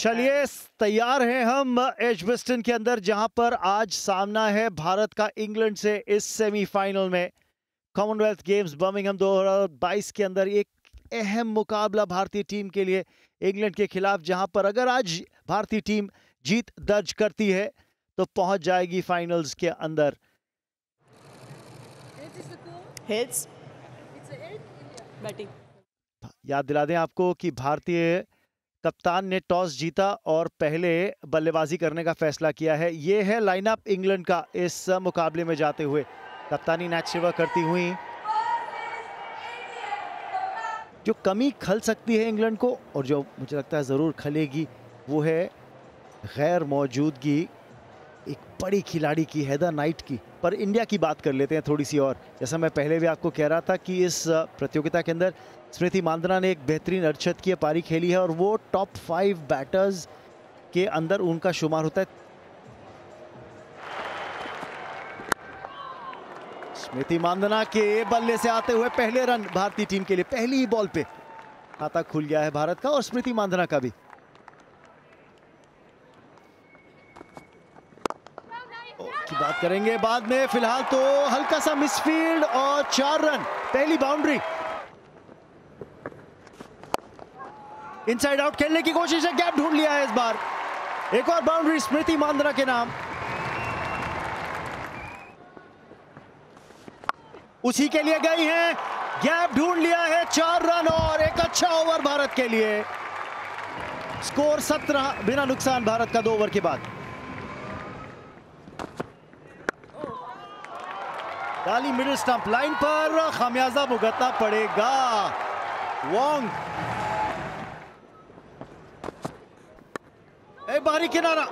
चलिए तैयार हैं हम एजबेस्टन के अंदर, जहां पर आज सामना है भारत का इंग्लैंड से इस सेमीफाइनल में। कॉमनवेल्थ गेम्स बर्मिंघम 2022 के अंदर एक अहम मुकाबला भारतीय टीम के लिए इंग्लैंड के खिलाफ, जहां पर अगर आज भारतीय टीम जीत दर्ज करती है तो पहुंच जाएगी फाइनल्स के अंदर। याद दिला दें आपको कि भारतीय कप्तान ने टॉस जीता और पहले बल्लेबाजी करने का फैसला किया है। ये है लाइनअप इंग्लैंड का इस मुकाबले में जाते हुए। कप्तानी नेट सेवा करती हुई जो कमी खल सकती है इंग्लैंड को, और जो मुझे लगता है ज़रूर खलेगी, वो है गैर मौजूदगी एक बड़ी खिलाड़ी की, हेदर नाइट की। पर इंडिया की बात कर लेते हैं थोड़ी सी और। जैसा मैं पहले भी आपको कह रहा था कि इस प्रतियोगिता के अंदर स्मृति मांदना ने एक बेहतरीन अर्धशतकीय पारी खेली है और वो टॉप 5 बैटर्स के अंदर उनका शुमार होता है। स्मृति मांदना के बल्ले से आते हुए पहले रन भारतीय टीम के लिए, पहली ही बॉल पे खाता खुल गया है भारत का और स्मृति मांदना का भी। की बात करेंगे बाद में, फिलहाल तो हल्का सा मिसफील्ड और 4 रन, पहली बाउंड्री। इनसाइड आउट खेलने की कोशिश है, गैप ढूंढ लिया है इस बार। एक और बाउंड्री स्मृति मांदना के नाम, उसी के लिए गई है, गैप ढूंढ लिया है, 4 रन और एक अच्छा ओवर भारत के लिए। स्कोर 17 बिना नुकसान भारत का 2 ओवर के बाद। डाली मिडिल स्टंप लाइन पर, खामियाजा भुगतना पड़ेगा वोंग। एक बाहरी किनारा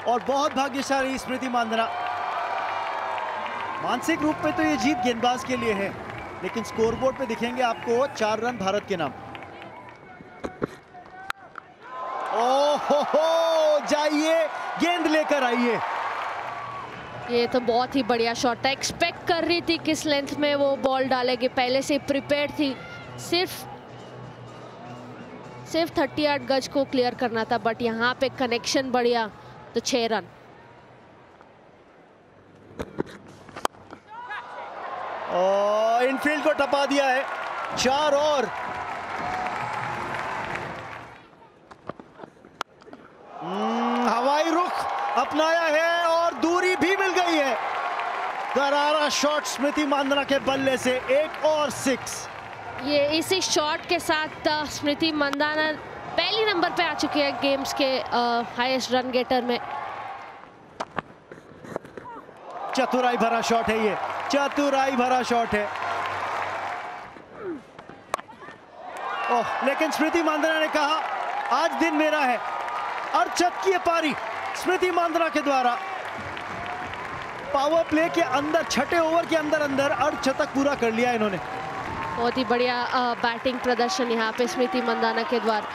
और बहुत भाग्यशाली स्मृति मांदना। मानसिक रूप में तो ये जीत गेंदबाज के लिए है, लेकिन स्कोरबोर्ड पे दिखेंगे आपको 4 रन भारत के नाम। ओहो, जाइए गेंद लेकर आइए। ये तो बहुत ही बढ़िया शॉट था। एक्सपेक्ट कर रही थी किस लेंथ में वो बॉल डालेगी, पहले से प्रिपेयर थी। सिर्फ 38 गज को क्लियर करना था, बट यहाँ पे कनेक्शन बढ़िया, तो 6 रन। और इनफील्ड को टपा दिया है, 4 और। हवाई रुख अपनाया है और दूरी भी मिल गई है। करारा शॉट स्मृति मांदना के बल्ले से, एक और 6। ये इसी शॉट के साथ स्मृति मांदना पहली नंबर पे आ चुकी है गेम्स के हाईएस्ट रन गेटर में। चतुराई भरा शॉट है ये, चतुराई भरा शॉट है। ओह, लेकिन स्मृति मांदना ने कहा आज दिन मेरा है। अर्धशतकीय पारी स्मृति मांदना के द्वारा पावर प्ले के अंदर, छठे ओवर के अंदर अर्धशतक पूरा कर लिया इन्होंने। बहुत ही बढ़िया बैटिंग प्रदर्शन यहाँ पे स्मृति मांदना के द्वारा।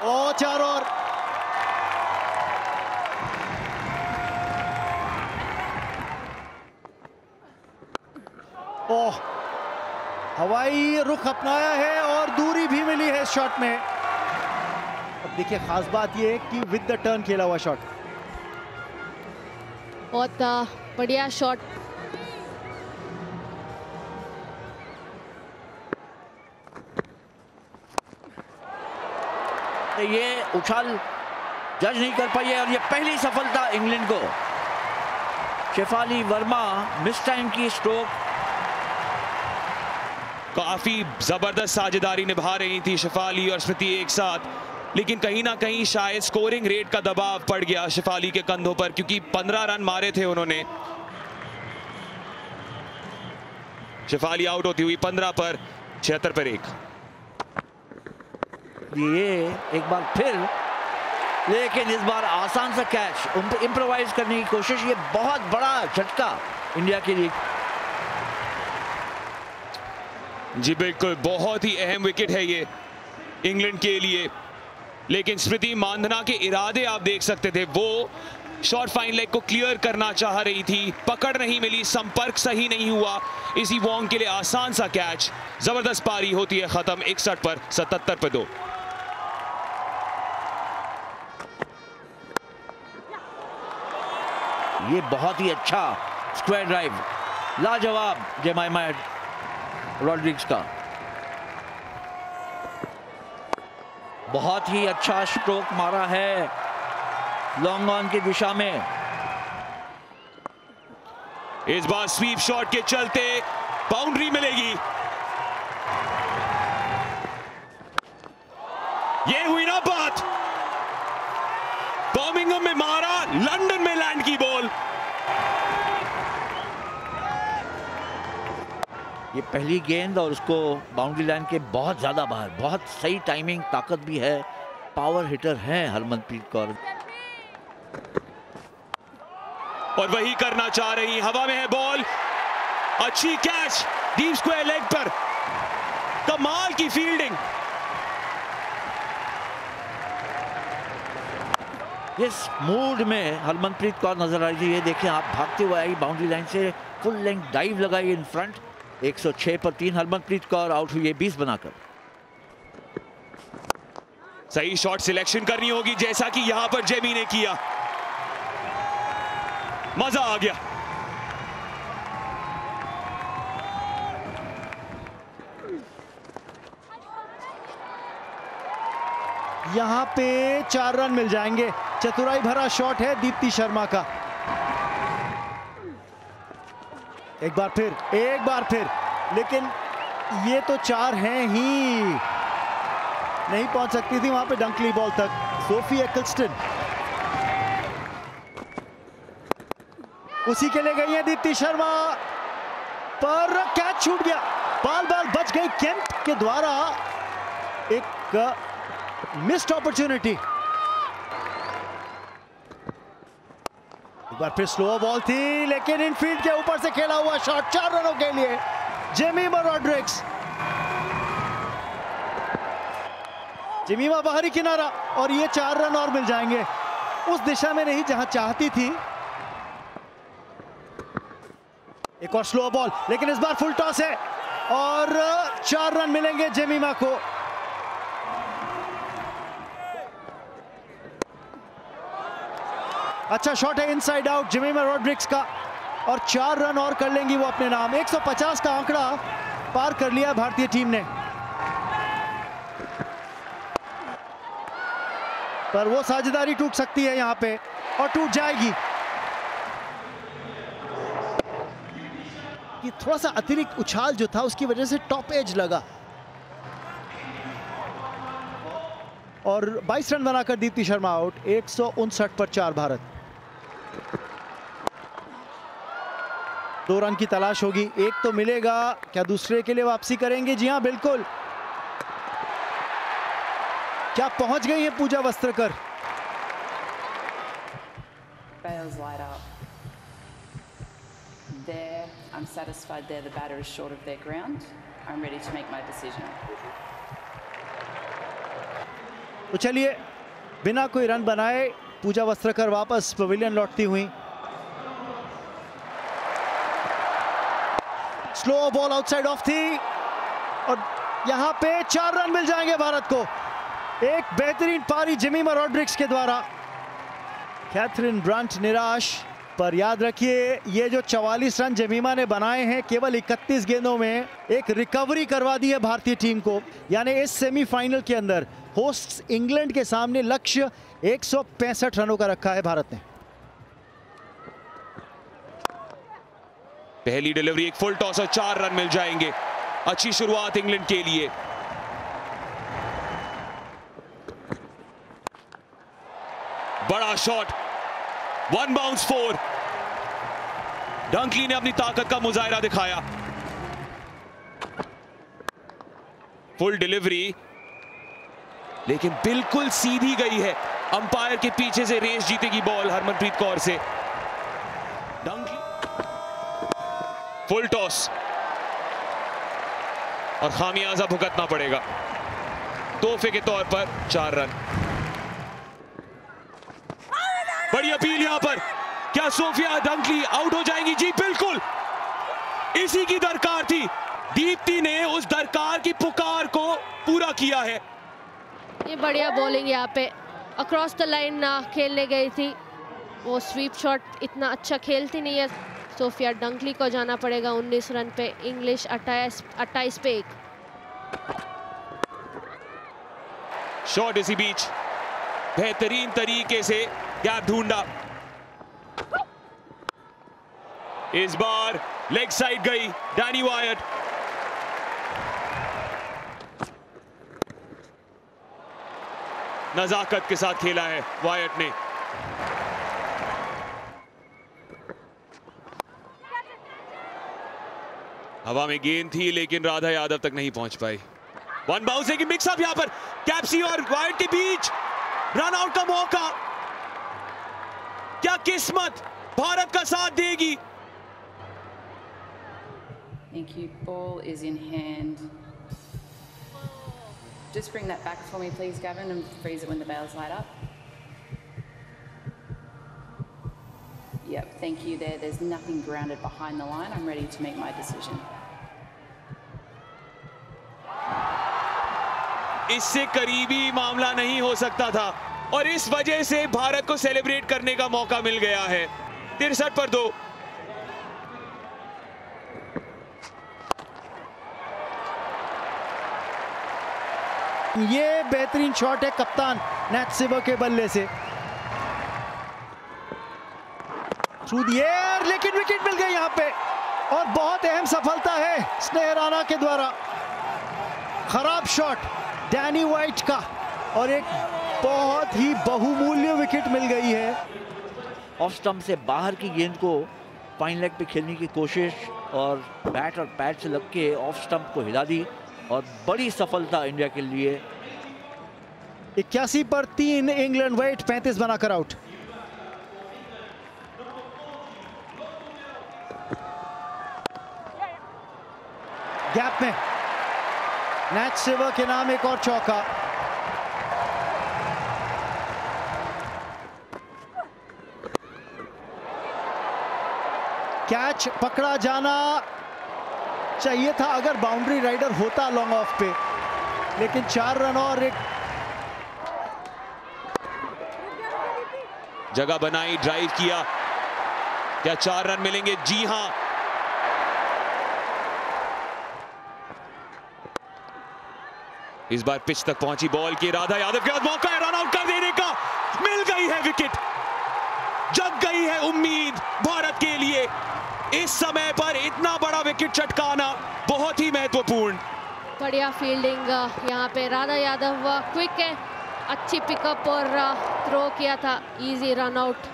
ओ 4 और। ओह, हवाई रुख अपनाया है और दूरी भी मिली है शॉट में। अब देखिए खास बात यह है कि विद द टर्न खेला हुआ शॉट। बहुत बढ़िया शॉट। ये उछाल जज नहीं कर पाई है और ये पहली सफलता इंग्लैंड को। शेफाली वर्मा मिस टाइम की स्ट्रोक। काफी जबरदस्त साझेदारी निभा रही थी शेफाली और स्मृति एक साथ, लेकिन कहीं ना कहीं शायद स्कोरिंग रेट का दबाव पड़ गया शेफाली के कंधों पर, क्योंकि 15 रन मारे थे उन्होंने। शेफाली आउट होती हुई 15 पर 76 पर 1। ये एक बार फिर, लेकिन इस बार आसान सा कैच, इम्प्रोवाइज करने की कोशिश। ये बहुत बड़ा झटका इंडिया के लिए। जी बिल्कुल, बहुत ही अहम विकेट है ये इंग्लैंड के लिए, लेकिन स्मृति मांदना के इरादे आप देख सकते थे। वो शॉर्ट फाइन लेग को क्लियर करना चाह रही थी, पकड़ नहीं मिली, संपर्क सही नहीं हुआ। इसी वोंग के लिए आसान सा कैच। जबरदस्त पारी होती है खत्म 61 पर 77 पे 2। ये बहुत ही अच्छा स्क्वायर ड्राइव, लाजवाब जेमाइमा रॉड्रिग्स का। बहुत ही अच्छा स्ट्रोक मारा है लॉन्ग ऑन की दिशा में। इस बार स्वीप शॉट के चलते बाउंड्री मिलेगी। ये हुई ना बात, बर्मिंघम में मारा, लंदन में लैंड की बॉल। ये पहली गेंद और उसको बाउंड्री लाइन के बहुत ज्यादा बाहर। बहुत सही टाइमिंग, ताकत भी है, पावर हिटर है हरमनप्रीत कौर। और वही करना चाह रही, हवा में है बॉल, अच्छी कैच डीप स्क्वायर लेग पर, कमाल की फील्डिंग। इस मूड में हरमनप्रीत कौर नजर आ रही है। देखिए आप, भागते हुए आई बाउंड्री लाइन से, फुल लेंथ डाइव लगाई इन फ्रंट। 106 पर 3 हरमनप्रीत कौर आउट हुई है 20 बनाकर। सही शॉट सिलेक्शन करनी होगी, जैसा कि यहां पर जेमी ने किया। मजा आ गया। यहां पे 4 रन मिल जाएंगे। चतुराई भरा शॉट है दीप्ति शर्मा का। एक बार फिर, लेकिन ये तो 4 हैं ही, नहीं पहुंच सकती थी वहां पे डंकली बॉल तक। सोफी एक्लस्टन उसी के लिए गई है दीप्ति शर्मा, पर कैच छूट गया। बाल बच गई केंट के द्वारा। एक मिस्ड अपॉर्चुनिटी। एक बार फिर स्लो बॉल थी, लेकिन इनफील्ड के ऊपर से खेला हुआ शॉट 4 रनों के लिए जेमिमा रॉड्रिग्स। जेमिमा बाहरी किनारा, और ये 4 रन और मिल जाएंगे। उस दिशा में नहीं जहां चाहती थी। एक और स्लो बॉल, लेकिन इस बार फुल टॉस है और 4 रन मिलेंगे जेमिमा को। अच्छा शॉट है इनसाइड आउट जेमिमा रॉड्रिग्स का, और 4 रन और कर लेंगी वो अपने नाम। 150 का आंकड़ा पार कर लिया भारतीय टीम ने, पर वो साझेदारी टूट सकती है यहां पे, और टूट जाएगी। कि थोड़ा सा अतिरिक्त उछाल जो था उसकी वजह से टॉप एज लगा, और 22 रन बनाकर दीप्ति शर्मा आउट। 159 पर 4 भारत। 2 रन की तलाश होगी, एक तो मिलेगा। क्या दूसरे के लिए वापसी करेंगे? जी हां बिल्कुल। क्या पहुंच गई है पूजा Vastrakar? There, I'm satisfied there. The batter is short of their ground. I'm ready to make my decision. तो चलिए, बिना कोई रन बनाए पूजा वस्त्रकर वापस पवेलियन लौटती हुई। स्लो बॉल आउटसाइड ऑफ थी, और यहां पे 4 रन मिल जाएंगे भारत को। एक बेहतरीन पारी जेमिमा रॉड्रिग्स के द्वारा। कैथरीन ब्रंट निराश, पर याद रखिए ये जो 44 रन जेमिमा ने बनाए हैं केवल 31 गेंदों में, एक रिकवरी करवा दी है भारतीय टीम को। यानी इस सेमीफाइनल के अंदर होस्ट्स इंग्लैंड के सामने लक्ष्य 165 रनों का रखा है भारत ने। पहली डिलीवरी, एक फुल टॉस और 4 रन मिल जाएंगे। अच्छी शुरुआत इंग्लैंड के लिए। बड़ा शॉट, 1 बाउंस 4। डंकली ने अपनी ताकत का मुजाहिरा दिखाया। फुल डिलीवरी, लेकिन बिल्कुल सीधी गई है। अंपायर के पीछे से रेस जीतेगी बॉल हरमनप्रीत कौर से। डंकली, फुल टॉस, और खामियाजा भुगतना पड़ेगा। तोहफे के तौर पर 4 रन। बड़ी अपील यहां पर, क्या सोफिया डंकली आउट हो जाएंगी? जी बिल्कुल, इसी की दरकार थी। दीप्ति ने उस दरकार की पुकार को पूरा किया है। ये बढ़िया बॉलिंग यहाँ पे अक्रॉस द लाइन ना खेलने गई थी, वो स्वीप शॉट इतना अच्छा खेलती नहीं है। सोफिया डंकली को जाना पड़ेगा 19 रन पे, इंग्लिश 28 पे 1। शॉट इसी बीच बेहतरीन तरीके से गैप ढूंढा, इस बार लेग साइड गई डैनी वायट। नजाकत के साथ खेला है वायट ने। हवा में गेंद थी लेकिन राधा यादव तक नहीं पहुंच पाई। वन बाउंस की मिक्सअप यहां पर कैप्सी और वायट के बीच, रन आउट का मौका। क्या किस्मत भारत का साथ देगी? Thank you. Ball is in hand. Just bring that back for me, please, Gavin, and freeze it when the bails light up. Yep, thank you there. There's nothing grounded behind the line. I'm ready to make my decision. इससे करीबी मामला नहीं हो सकता था और इस वजह से भारत को सेलिब्रेट करने का मौका मिल गया है। 63 पर 2। ये बेहतरीन शॉट है कप्तान नैट सिवर के बल्ले से, थ्रू द एयर, लेकिन विकेट मिल गई यहां पे और बहुत अहम सफलता है स्नेह राणा के द्वारा। खराब शॉट डैनी वाइट का और एक बहुत ही बहुमूल्य विकेट मिल गई है। ऑफ स्टंप से बाहर की गेंद को फाइन लेग पे खेलने की कोशिश और बैट और पैड से लग के ऑफ स्टंप को हिला दी और बड़ी सफलता इंडिया के लिए। 81 पर 3 इंग्लैंड वाइट 35 बनाकर आउट। गैप में नैट सिवर के नाम एक और चौका। कैच पकड़ा जाना चाहिए था अगर बाउंड्री राइडर होता लॉन्ग ऑफ पे, लेकिन 4 रन और एक जगह बनाई, ड्राइव किया, क्या 4 रन मिलेंगे? जी हां। इस बार पिच तक पहुंची बॉल की राधा यादव के बाद मौका है रन आउट कर देने का, मिल गई है विकेट। जग गई है उम्मीद भारत के लिए। इस समय पर इतना बड़ा विकेट चटकाना बहुत ही महत्वपूर्ण। बढ़िया फील्डिंग यहाँ पे राधा यादव, क्विक है, अच्छी पिकअप और थ्रो किया था, easy run out.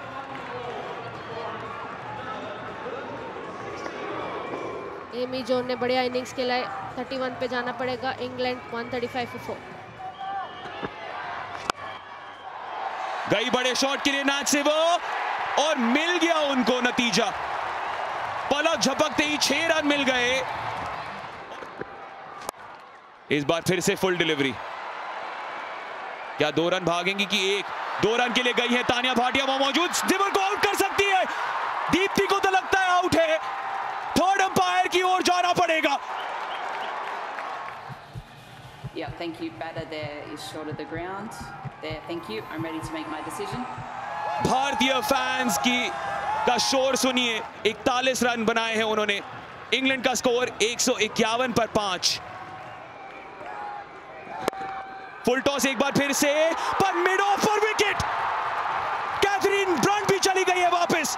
Amy Jones ने बढ़िया इनिंग्स खेला है। 31 पे जाना पड़ेगा इंग्लैंड 135 for 4। गई बड़े शॉट के लिए नैट सिवर और मिल गया उनको नतीजा। पलक झपकते ही 6 रन मिल गए। इस बार फिर से फुल डिलीवरी, क्या 2 रन भागेंगी कि 1? 2 रन के लिए गई है तानिया भाटिया, वहां मौजूद सिवर को आउट कर सकती है। दीप्ति को तो लगता है आउट है, थर्ड अंपायर की ओर जाना पड़ेगा। Yeah, thank you. Batter there is short of the ground. There, thank you. I'm ready to make my decision. भारतीय फैंस की का शोर सुनिए, 41 रन बनाए हैं उन्होंने। इंग्लैंड का स्कोर 151 पर 5। फुल टॉस एक बार फिर से, पर मिड ऑफ पर विकेट। कैथरीन ब्रंट भी चली गई है वापस।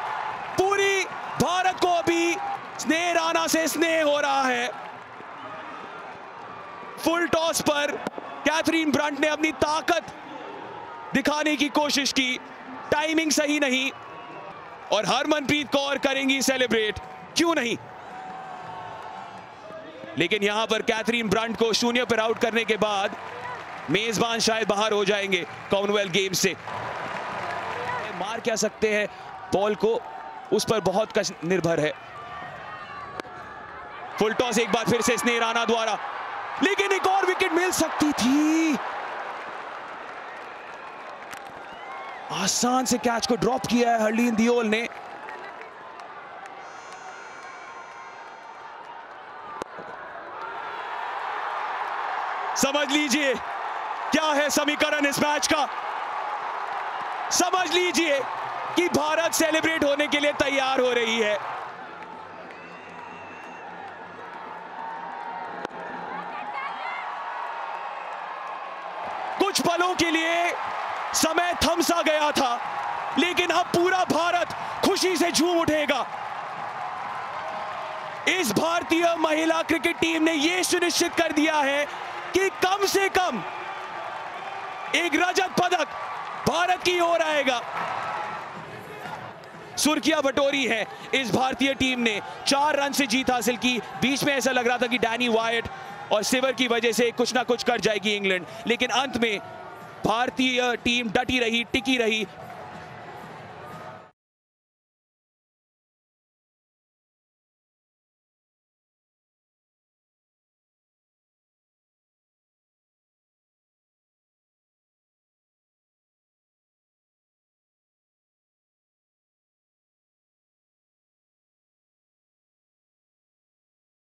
पूरी भारत को अभी स्नेह राणा से स्नेह हो रहा है। फुल टॉस पर कैथरीन ब्रंट ने अपनी ताकत दिखाने की कोशिश की, टाइमिंग सही नहीं, और हरमनप्रीत कौर करेंगी सेलिब्रेट, क्यों नहीं। लेकिन यहां पर कैथरीन ब्रंट को 0 पर आउट करने के बाद मेजबान शायद बाहर हो जाएंगे कॉमनवेल्थ गेम्स से। मार क्या सकते हैं बॉल को, उस पर बहुत कश निर्भर है। फुल टॉस एक बार फिर से स्नेह राणा द्वारा, लेकिन एक और विकेट मिल सकती थी। आसान से कैच को ड्रॉप किया है हरलीन दियोल ने। समझ लीजिए क्या है समीकरण इस मैच का। समझ लीजिए कि भारत सेलिब्रेट होने के लिए तैयार हो रही है। कुछ पलों के लिए समय थम सा गया था, लेकिन अब पूरा भारत खुशी से झूम उठेगा। इस भारतीय महिला क्रिकेट टीम ने यह सुनिश्चित कर दिया है कि कम से कम एक रजत पदक भारत की ओर आएगा। सुर्खियां बटोरी है इस भारतीय टीम ने, 4 रन से जीत हासिल की। बीच में ऐसा लग रहा था कि डैनी वायट और सिवर की वजह से कुछ ना कुछ कर जाएगी इंग्लैंड, लेकिन अंत में भारतीय टीम डटी रही, टिकी रही।